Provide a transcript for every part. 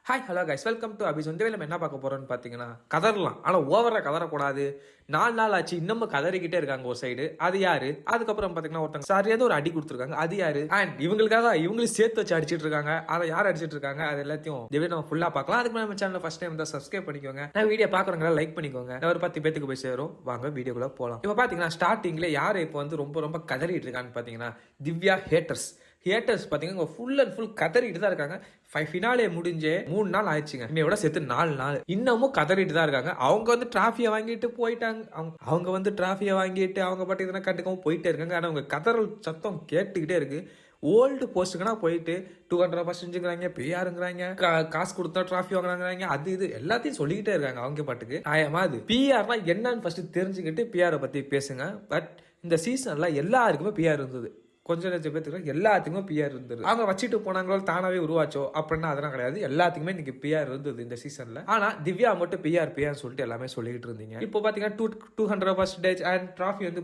Hi hello guys welcome to அபிஸ். இந்த வேலை என்ன பார்க்க போறோம்னு பார்த்தீங்கன்னா, கதறலாம் ஆனால் ஓவராக கதறக்கூடாது. 4 நாள் ஆச்சு இன்னமும் கதறிக்கிட்டே இருக்காங்க ஒரு சைடு. அது யாரு? அதுக்கப்புறம் பார்த்தீங்கன்னா ஒருத்தங்க சரியாத ஒரு அடி கொடுத்துருக்காங்க. அது யாரு? அண்ட் இவங்களுக்காக இவங்களும் சேர்த்து வச்சு அடிச்சிட்டு இருக்காங்க. அதை யார் அடிச்சிட்டு இருக்காங்க அது எல்லாத்தையும் இந்த நம்ம ஃபுல்லாக பார்க்கலாம். அதுக்கு நம்ம சேனல் ஃபர்ஸ்ட் டைம் தான் சப்ஸ்கிரைப் பண்ணிக்கோங்க. நான் வீடியோ பார்க்குறவங்க லைக் பண்ணிக்கோங்க. நான் ஒரு 10 பேத்துக்கு போய் சேரும். வாங்க வீடியோக்குள்ள போகலாம். இப்போ பார்த்தீங்கன்னா ஸ்டார்டிங்ல யார் இப்போ வந்து ரொம்ப கதறிட்டு இருக்கான்னு பார்த்தீங்கன்னா திவ்யா ஹேட்டர்ஸ் பார்த்தீங்கன்னா ஃபுல் அண்ட் ஃபுல் கதறிட்டு தான் இருக்காங்க. ஃபினாலே முடிஞ்சே 3 நாள் ஆயிடுச்சுங்க. இன்னையோட சேர்த்து 4 நாள் இன்னமும் கதறிட்டு தான் இருக்காங்க. அவங்க வந்து டிராஃபியை வாங்கிட்டு போயிட்டாங்க. அவங்க வந்து டிராஃபியை வாங்கிட்டு அவங்க பாட்டு இதெல்லாம் கண்டுக்காம போயிட்டே இருக்காங்க. ஆனால் அவங்க கதறல் சத்தம் கேட்டுக்கிட்டே இருக்கு. ஓல்டு போஸ்ட்டுக்குன்னா போயிட்டு 200% செஞ்சுக்கிறாங்க, பிஆருங்கிறாங்க, காசு கொடுத்தா டிராஃபி வாங்குறாங்க, அது இது எல்லாத்தையும் சொல்லிக்கிட்டே இருக்காங்க அவங்க பாட்டுக்கு. நியாயமா அது பிஆர்னா என்னன்னு ஃபர்ஸ்ட் தெரிஞ்சுக்கிட்டு பிஆரை பத்தி பேசுங்க. பட் இந்த சீசன்ல எல்லாருக்குமே பிஆர் இருந்தது. கொஞ்சம் லட்சம் பேருக்கு எல்லாத்துக்குமே பிஆர் இருந்தது. அவங்க வச்சுட்டு போனாங்களோ தானாவே உருவாச்சோ அப்படின்னா அதெல்லாம் கிடையாது. எல்லாத்துக்குமே இன்னைக்கு பிஆர் இருந்தது இந்த சீசன்ல. ஆனா திவ்யா மட்டும் பிஆர் சொல்லிட்டு எல்லாமே சொல்லிட்டு இருந்தீங்க. இப்போ பாத்தீங்கன்னா 200% அண்ட் டிராஃபி வந்து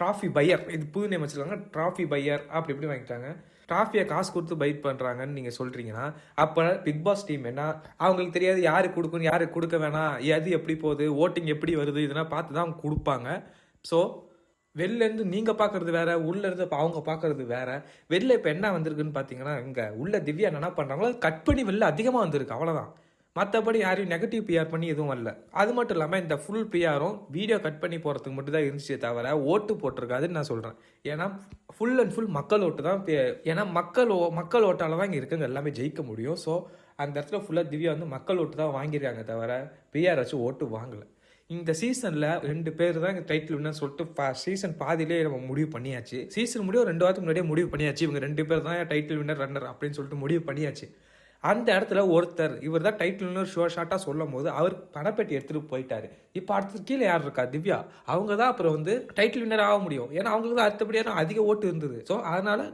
டிராஃபி பையர், இது புது நேம் வச்சிருக்காங்க, டிராஃபி பையர் அப்படி இப்படி வாங்கிட்டாங்க. டிராஃபியை காசு கொடுத்து பைட் பண்றாங்கன்னு நீங்க சொல்றீங்கன்னா அப்ப பிக் பாஸ் டீம் என்ன அவங்களுக்கு தெரியாது யாரு கொடுக்கணும் யாரு கொடுக்க வேணாம், எது எப்படி போகுது, ஓட்டிங் எப்படி வருது, இதெல்லாம் பார்த்து தான் அவங்க கொடுப்பாங்க. ஸோ வெளில இருந்து நீங்க பாக்குறது வேற, உள்ள இருந்து அவங்க பாக்குறது வேற. வெளில இப்ப என்ன வந்திருக்குன்னு பாத்தீங்கன்னா, இங்க உள்ள திவ்யா என்ன பண்றாங்களோ கட் பண்ணி வெளில அதிகமா வந்திருக்கு, அவ்வளவுதான். மற்றபடி யாரையும் நெகட்டிவ் பிஆர் பண்ணி எதுவும் வரல. அது மட்டும் இல்லாமல் இந்த ஃபுல் பிஆரும் வீடியோ கட் பண்ணி போகிறதுக்கு மட்டும் தான் இருந்துச்சே தவிர ஓட்டு போட்டிருக்காதுன்னு நான் சொல்கிறேன். ஏன்னா ஃபுல் அண்ட் ஃபுல் மக்கள் ஓட்டு தான். ஏன்னா மக்கள் ஓட்டால் தான் இங்கே இருக்குங்க எல்லாமே ஜெயிக்க முடியும். ஸோ அந்த இடத்துல ஃபுல்லாக திவ்யா வந்து மக்கள் ஓட்டு தான் வாங்கியிருக்காங்க தவிர பிஆர் வச்சு ஓட்டு வாங்கலை. இந்த சீசன்ல 2 பேர் தான் டைட்டில் வின்னர் சொல்லிட்டு சீசன் பாதியிலே நம்ம முடிவு பண்ணியாச்சு. சீசன் முடிவு 2 வாரத்துக்கு முன்னாடியே முடிவு பண்ணியாச்சு. இவங்க 2 பேர் தான் டைட்டில் வின்னர் ரன்னர் அப்படின்னு சொல்லிட்டு முடிவு பண்ணியாச்சு. அந்த இடத்துல ஒருத்தர் இவர் தான் டைட்டில் வின்னர் ஷார்ட்டா சொல்லும் போது அவர் பணப்பெட்டி எடுத்துட்டு போயிட்டாரு. இப்போ அடுத்து கீழே யார் இருக்கா? திவ்யா. அவங்க தான் அப்புறம் வந்து டைட்டில் வின்னர் ஆக முடியும். ஏன்னா அவங்களுக்கு தான் அடுத்தபடியான அதிக ஓட்டு இருந்தது. ஸோ அதனால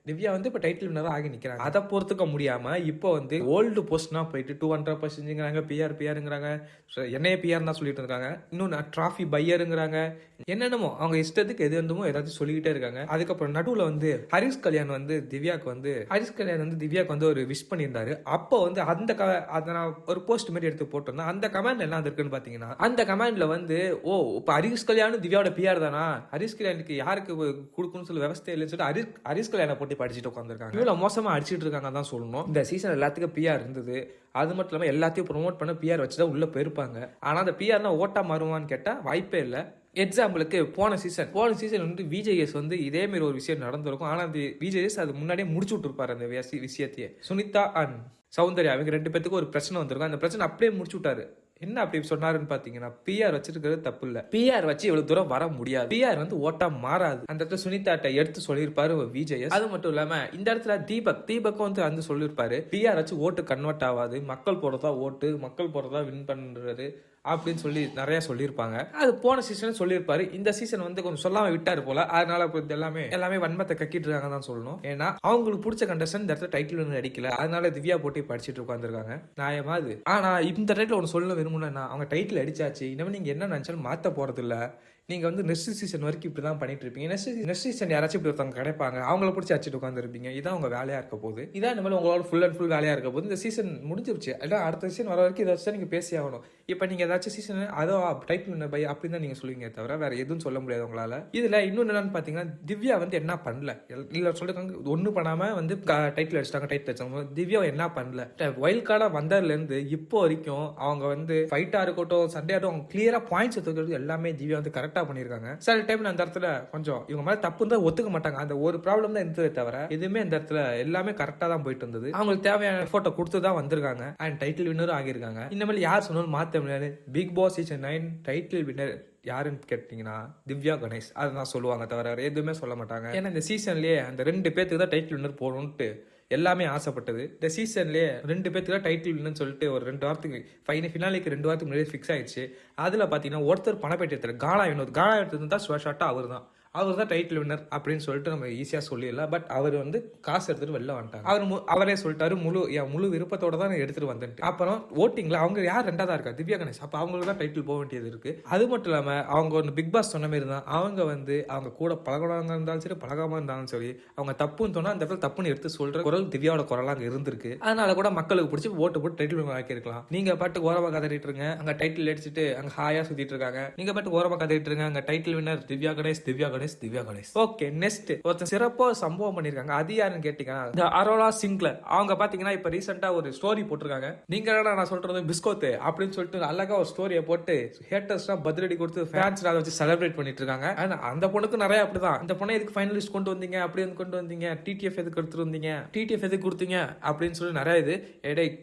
திவ்யா வந்து இப்போ டைட்டில் வின்னர் ஆகி நிற்கிறாங்க. அதை பொறுத்துக்க முடியாம இப்போ வந்து ஓல்டு போஸ்ட்னா போயிட்டு 200% பிஆருங்கிறாங்க, என்னைய பிஆர் தான் சொல்லிட்டு இருக்காங்க. இன்னும் டிராஃபி பையருங்கிறாங்க, என்னென்னமோ அவங்க இஷ்டத்துக்கு எது இருந்தமோ ஏதாச்சும் சொல்லிக்கிட்டே இருக்காங்க. அதுக்கப்புறம் நடுவில் வந்து ஹரிஷ் கல்யாண் வந்து திவ்யாக்கு வந்து ஒரு விஷ் பண்ணியிருந்தாரு. அப்போ வந்து அதை நான் ஒரு போஸ்ட் மாதிரி எடுத்து போட்டிருந்தேன். அந்த கமெண்ட் என்ன இருக்குன்னு பாத்தீங்கன்னா, அந்த கமெண்ட்ல வந்து இப்போ ஹரிஷ் கல்யாணம் திவ்யாவோட பிஆர் தானா, ஹரிஷ் கல்யாணுக்கு யாருக்கு கொடுக்கணும்னு சொல்லி விவசாயம் இல்லைன்னு சொல்லிட்டு ஹரிஷ் கல்யாண போட்டு படிச்சுட்டு உட்காந்துருக்காங்க. இவ்வளவு மோசமா அடிச்சுட்டு இருக்காங்க தான் சொல்லணும். இந்த சீசன் எல்லாத்துக்கும் பிஆர் இருந்தது. அது மட்டும் இல்லாமல் எல்லாத்தையும் ப்ரொமோட் பண்ண பிஆர் வச்சுதான் உள்ள போயிருப்பாங்க. ஆனா அந்த பிஆர்னா ஓட்டா மாறுவான்னு கேட்டா வாய்ப்பே இல்லை. எக்ஸாம்பிளுக்கு போன சீசன் வந்து விஜேஎஸ் வந்து இதே மாதிரி ஒரு விஷயம் நடந்திருக்கும். ஆனா அந்த விஜேஎஸ் அது முன்னாடியே முடிச்சு விட்டுருப்பாரு அந்த விஷயத்தையே. சுனிதா அண்ட் சௌந்தர்யா அவங்க 2 பேத்துக்கு ஒரு பிரச்சனை வந்திருக்கும். அந்த பிரச்சனை அப்படியே முடிச்சு விட்டாரு. என்ன அப்படி சொன்னாருன்னு பாத்தீங்கன்னா, பிஆர் வச்சிருக்கிறது தப்பு இல்ல, பிஆர் வச்சு இவ்வளவு தூரம் வர முடியாது, பிஆர் வந்து ஓட்டா மாறாது. அந்த இடத்துல சுனிதாட்ட எடுத்து சொல்லியிருப்பாரு விஜய். அது மட்டும் இல்லாம இந்த இடத்துல தீபக் வந்து சொல்லியிருப்பாரு, பிஆர் வச்சு ஓட்டு கன்வெர்ட் ஆகாது, மக்கள் போறதா ஓட்டு, மக்கள் போறதா வின் பண்றது அப்படின்னு சொல்லி நிறைய சொல்லியிருப்பாங்க. அது போன சீசன் சொல்லியிருப்பாரு. இந்த சீசன் வந்து கொஞ்சம் சொல்லாம விட்டாரு போல. அதனால எல்லாமே வன்மத்தை கக்கிட்டு இருக்காங்க தான் சொல்லணும். ஏன்னா அவங்களுக்கு பிடிச்ச கண்டஸ்டன் இந்த இடத்துல டைட்டில் ஒன்று அடிக்கல. அதனால திவ்யா போட்டி படிச்சுட்டு உட்காந்துருக்காங்க. நியாயமா அது. ஆனா இந்த டைட்டில் ஒன்று சொல்ல விரும்புனா, அவங்க டைட்டில் அடிச்சாச்சு, இனிமே நீங்க என்ன நினைச்சாலும் மாத்த போறது இல்ல. நீங்க வந்து நெக்ஸ்ட் சீசன் வரைக்கும் இப்படிதான் பண்ணிட்டு இருப்பீங்க. நெக்ஸ்ட் சீசன் யாராச்சும் இப்படி ஒருத்தவங்க கிடைப்பாங்க, அவங்கள பிடிச்சி அடிச்சுட்டு உட்காந்து இருப்பீங்க. இதான் உங்க வேலையா இருக்க போகுது. இதான் இந்த மாதிரி உங்களோட ஃபுல் அண்ட் ஃபுல் வேலையா இருக்க போது. இந்த சீசன் முடிஞ்சிருச்சு. இல்ல அடுத்த சீசன் வர வரைக்கும் இதை வச்சு நீங்க பேசி ஆகணும். இப்ப நீங்க ஏதாச்சும் சீசன் அதோ டைட்டில் வின்னர் பை அப்படின்னு தான் நீங்க சொல்லுவீங்க தவிர வேற எதுவும் சொல்ல முடியாது உங்களால. இதுல இன்னொன்னு என்னன்னு பாத்தீங்கன்னா, திவ்யா வந்து என்ன பண்ணல, இல்ல சொல்லிருக்காங்க ஒண்ணு பண்ணாம வந்து டைட்டில் அடிச்சாங்க. திவ்யா என்ன பண்ணல, வைல்ட் கார்டா வந்ததுல இருந்து இப்போ வரைக்கும் அவங்க வந்து ஃபைட்டா இருக்கட்டும் சண்டையா இருக்கட்டும் அவங்க கிளியரா பாயிண்ட்ஸ் எடுத்துக்கிறது எல்லாமே திவ்யா வந்து கரெக்டா பண்ணிருக்காங்க. சில டைம்ல அந்த இடத்துல கொஞ்சம் இவங்க மேல தப்பு தான் ஒத்துக்க மாட்டாங்க. அந்த ஒரு ப்ராப்ளம் தான் இருந்ததே தவிர எதுவுமே அந்த இடத்துல எல்லாமே கரெக்டா தான் போயிட்டு இருந்தது. அவங்களுக்கு தேவையான எஃபோர்ட்டை கொடுத்து தான் வந்திருக்காங்க. அண்ட் டைட்டில் வின்னரும் ஆகியிருக்காங்க. இந்த மாதிரி யார் சொன்னாலும் மாத்த முடியாது. Bigg Boss season 9 title winner யாருன்னு கேட்டீங்கன்னா திவ்யா கணேஷ். அதுதான் சொல்லுவாங்க தவிர எதுவுமே சொல்ல மாட்டாங்க. ஏன்னா இந்த சீசன்லயே அந்த 2 பேத்துக்கு தான் டைட்டில் வின்னர் போகணும்ட்டு எல்லாமே ஆசைப்பட்டது. இந்த சீசன்லேயே 2 பேத்துக்கு தான் டைட்டில் வின்னு சொல்லிட்டு ஒரு 2 வாரத்துக்கு ஃபினாலிக்கு 2 வாரத்துக்கு முன்னாடி ஃபிக்ஸ் ஆயிடுச்சு. அதில் பார்த்தீங்கன்னா ஒருத்தர் பணப்பேட்டி எடுத்தார், கானா எடுத்தது தான் ஷார்ட்டா அவர் தான். அவர் தான் டைட்டில் வின்னர் அப்படின்னு சொல்லிட்டு நம்ம ஈஸியாக சொல்லிடலாம். பட் அவர் வந்து காசு எடுத்துட்டு வெளில வந்துட்டாங்க. அவரே சொல்லிட்டாரு முழு விருப்பத்தோட தான் நான் எடுத்துட்டு வந்துட்டு. அப்புறம் ஓட்டிங்ல அவங்க யார் ரெண்டாவதா இருக்கா, திவ்யா கணேஷ். அப்போ அவங்களுக்கு தான் டைட்டில் போக வேண்டியது இருக்கு. அது மட்டும் இல்லாம அவங்க ஒன்று பிக் பாஸ் சொன்ன மாதிரி தான் அவங்க வந்து அவங்க கூட பழகமாக இருந்தாலும் சரி பழகாம இருந்தாலும் சரி அவங்க தப்புன்னு சொன்னா அந்த இடத்துல தப்புன்னு எடுத்து சொல்ற குரல் திவ்யாவோட குரலா அங்க இருந்திருக்கு. அதனால கூட மக்களுக்கு பிடிச்சி ஓட்டு போட்டு டைட்டில் வின்னர் ஆக்கியிருக்கலாம். நீங்க பாட்டு ஓரமா கதறிட்டு இருங்க, அங்க டைட்டில் அடிச்சுட்டு அங்க ஹாயா சுத்திட்டு இருக்காங்க. நீங்க பாட்டு ஓரமா கதறிட்டு இருங்க, அங்க title winner Divya Ganesh Divya Ganesh Divya Ganesh. Okay, next ஒருத்தன் சிறப்பா சம்பவம் பண்ணிருக்காங்க. அது யாருன்னு கேட்டீங்கன்னா இந்த அரோரா சிங்க்லர். அவங்க பாத்தீங்கன்னா இப்ப ரீசெண்டா ஒரு ஸ்டோரி போட்டிருக்காங்க. நீங்க என்னடா நான் சொல்றது பிஸ்கோத்து அப்படின்னு சொல்லிட்டு அழகா ஒரு ஸ்டோரியை போட்டு ஹேட்டர்ஸ் பதிலடி கொடுத்து ஃபேன்ஸ் அதை வச்சு செலிப்ரேட் பண்ணிட்டு இருக்காங்க. அந்த பொண்ணுக்கு நிறைய அப்படிதான். இந்த பொண்ணை எதுக்கு ஃபைனலிஸ்ட் கொண்டு வந்தீங்க, அப்படி கொண்டு வந்தீங்க, டிடிஎஃப் எதுக்கு எடுத்துட்டு வந்தீங்க, டிடிஎஃப் எதுக்கு கொடுத்தீங்க அப்படின்னு சொல்லி நிறைய இது.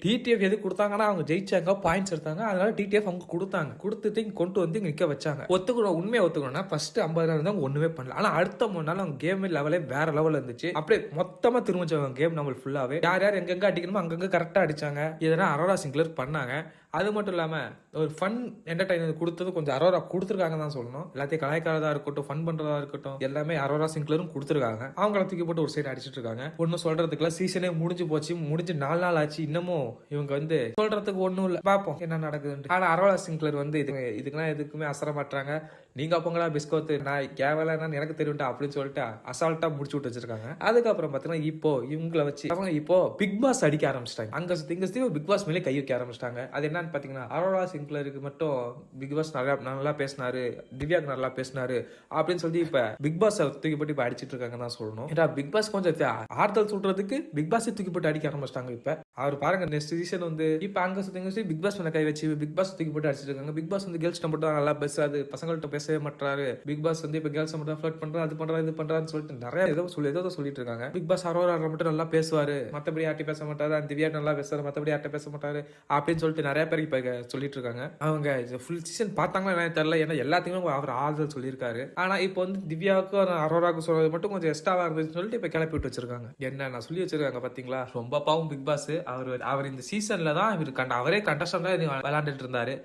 டிடிஎஃப் எதுக்கு கொடுத்தாங்கன்னா அவங்க ஜெயிச்சாங்க, பாயிண்ட்ஸ் எடுத்தாங்க, அதனால டிடிஎஃப் அவங்க கொடுத்துட்டு கொண்டு வந்து நிக்க வச்சாங்க. ஒத்துக்கணும், உண்மையை ஒத்துக்கணும்னா ஃபர்ஸ்ட் 50 நாள் தான் ஒண்ணுமே பண்ணல. ஆனா அடுத்த 3 நாள் அவங்க கேம் லெவலே வேற லெவல் இருந்துச்சு. அப்படியே மொத்தமா திரும்பிச்சாங்க கேம் நம்ம ஃபுல்லாவே. யார் யார் எங்கெங்க அடிக்கணுமோ அங்கங்க கரெக்டா அடிச்சாங்க. இதெல்லாம் அரோரா சிங்க்லர் பண்ணாங்க. அது மட்டும் இல்லாம ஒரு ஃபன் என்டர்டைன்மெண்ட் கொடுத்தது கொஞ்சம் அரோரா கொடுத்துருக்காங்க தான் சொல்லணும். எல்லாத்தையும் கலாய்க்கிறதா இருக்கட்டும், ஃபன் பண்றதா இருக்கட்டும், எல்லாமே அரோரா சிங்க்லரும் கொடுத்துருக்காங்க. அவங்கள தூக்கி போட்டு ஒரு சைடு அடிச்சிட்டு இருக்காங்க. ஒன்னும் சொல்றதுக்குலாம் சீசனே முடிஞ்சு 4 நாள் ஆச்சு. இன்னமும் இவங்க வந்து சொல்றதுக்கு ஒண்ணும் இல்ல. பாப்போம் என்ன நடக்குதுன்னு. ஆனா அரோரா சிங்க்லர் வந்து இதுக்கெல்லாம் எதுக்குமே அசர மாட்டாங்க. நீங்க அப்பங்களா பிஸ்கோத்து நான் கேவலன்னு எனக்கு தெரியும்ட்டா அப்படின்னு சொல்லிட்டு அசால்ட்டா முடிச்சு விட்டு வச்சிருக்காங்க. அதுக்கப்புறம் பாத்தீங்கன்னா இப்போ இவங்களை வச்சு அவங்க இப்போ பிக் பாஸ் அடிக்க ஆரம்பிச்சிட்டாங்க. அங்க சுத்தி பிக் பாஸ் மேலே கை வைக்க ஆரம்பிச்சிட்டாங்க. அது என்னன்னு பாத்தீங்கன்னா அரோரா சிங்க்லருக்கு மட்டும் பிக் பாஸ் நல்லா பேசினாரு, திவ்யாக்கு நல்லா பேசினாரு அப்படின்னு சொல்லி இப்ப பிக் பாஸ் தூக்கி போட்டு இப்ப அடிச்சிட்டு இருக்காங்க தான் சொல்லணும். ஏன்னா பிக் பாஸ் கொஞ்சம் ஆறுதல் சொல்றதுக்கு பிக் பாஸ் தூக்கி போட்டு அடிக்க ஆரம்பிச்சிட்டாங்க. இப்ப அவர் பாருங்க நெக்ஸ்ட் சீசன் வந்து இப்ப அங்க சுத்தி பிக் பாஸ் மேல கை வச்சு பிக் பாஸ் தூக்கி போட்டு அடிச்சிட்டு இருக்காங்க. பிக் பாஸ் வந்து கேர்ள்ஸ் மட்டும் நல்லா பேசாது, பசங்கள்ட்ட பேசவே மாட்டாரு. பிக் பாஸ் வந்து இப்ப கேர்ள்ஸ் மட்டும் ஃபிளர்ட் பண்றாரு, அது பண்றாரு, இது பண்றாருன்னு சொல்லிட்டு நிறைய ஏதோ சொல்லிட்டு இருக்காங்க. பிக் பாஸ் அரோரா மட்டும் நல்லா பேசுவாரு, மத்தபடி யார்ட்டி பேச மாட்டாரு. அந்த திவ்யா நல்லா பேசுவாரு, மத்தபடி யார்ட்ட பேச மாட்டாரு அப்படின்னு சொல்லிட்டு நிறைய பேர் இப்ப சொல்லிட்டு இருக்காங்க. அவங்க ஃபுல் சீசன் பார்த்தாங்களா எனக்கு தெரியல. ஏன்னா எல்லாத்தையுமே அவர் ஆறுதல் சொல்லியிருக்காரு. ஆனா இப்போ வந்து திவ்யாவுக்கும் அரோராவுக்கும் சொல்றது மட்டும் கொஞ்சம் எக்ஸ்ட்ராவா இருந்துச்சுன்னு சொல்லிட்டு இப்ப கிளப்பி விட்டு வச்சிருக்காங்க. என்ன நான் சொல்லி வச்சிருக்காங்க பாத்தீங்களா. ரொம்ப பாவம் பிக் பாஸ். அவர் இந்த சீசன்ல தான் அவரே கண்டஸ்டன்டா விளையாண்டுட்டு இருந்தாரு.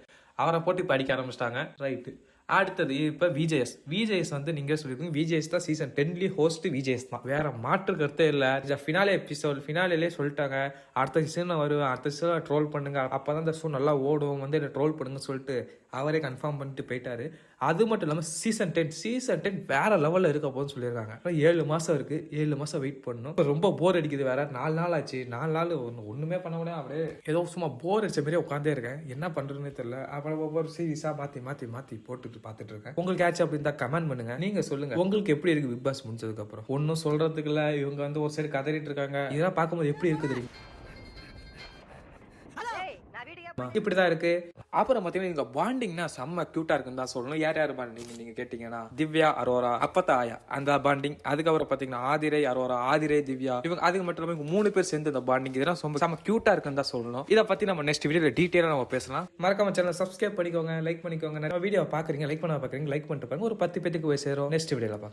அவரை போட்டு இப்ப அடிக்க ஆரம்பிச்சிட்டாங்க. ரைட்டு. அடுத்தது இப்ப விஜேஎஸ் வந்து நீங்க சொல்லிருக்கீங்க விஜேஎஸ் தான் சீசன் 10 ஹோஸ்ட். விஜேஎஸ் தான், வேற மாற்று கருத்தே இல்ல. ஃபினாலே எபிசோட் ஃபினாலே சொல்லிட்டாங்க அடுத்த சீசன் வருவேன், அடுத்த சீசன் ட்ரோல் பண்ணுங்க, அப்பதான் இந்த ஷோ நல்லா ஓடும், வந்து என்ன ட்ரோல் பண்ணுங்க சொல்லிட்டு அவரே கன்ஃபார்ம் பண்ணிட்டு போயிட்டாரு. அது மட்டும் இல்லாம சீசன் 10 வேற லெவல்ல இருக்க போதுன்னு சொல்லியிருக்காங்க. 7 மாசம் இருக்கு, 7 மாசம் வெயிட் பண்ணணும். ரொம்ப போர் அடிக்குது. வேற 4 நாள் ஆச்சு, 4 நாள் ஒண்ணுமே பண்ண முடியாது. அப்படியே ஏதோ சும்மா போர் அடிச்ச மாதிரி உட்காந்தே இருக்கேன். என்ன பண்றதுன்னு தெரியல. அப்புறம் ஒவ்வொரு சீரீஸா மாத்தி போட்டுட்டு பாத்துட்டு இருக்கேன். உங்களுக்கு ஆச்சு அப்படின்னு கமெண்ட் பண்ணுங்க. நீங்க சொல்லுங்க உங்களுக்கு எப்படி இருக்கு பிக் பாஸ் முடிஞ்சதுக்கு அப்புறம். ஒன்னும் சொல்றதுக்கு இல்ல. இவங்க வந்து ஒரு சைடு கதறிட்டு இருக்காங்க. இதெல்லாம் பார்க்கும்போது எப்படி இருக்கு தெரியும். இப்படிதான் இருக்கு. அப்புறம் பாத்தீங்கன்னா நீங்க பாண்டிங்னா செம்ம கியூட்டா இருக்குன்னு தான் சொல்லணும். யார் பாண்டிங் நீங்க கேட்டீங்கன்னா திவ்யா அரோரா, அப்பத்தா ஆயா அந்த பாண்டிங். அதுக்கப்புறம் பாத்தீங்கன்னா ஆதிரை அரோரா, ஆதிரை திவ்யா, இவங்க அதுக்கு மட்டும் இல்லாம 3 பேர் சேர்ந்து இந்த பாண்டிங் இதெல்லாம் செம்ம கியூட்டா இருக்குன்னு தான் சொல்லணும். இதை பத்தி நம்ம நெக்ஸ்ட் வீடியோல டீடைலா நம்ம பேசலாம். மறக்காம சேனல் சப்ஸ்கிரைப் பண்ணிக்கோங்க, லைக் பண்ணிக்கோங்க. நிறைய வீடியோ பாக்குறீங்க, லைக் பண்ணிட்டு பாருங்க. ஒரு 10 பேருக்கு போய் சேரும். நெக்ஸ்ட் வீடியோல பாக்கலாம்.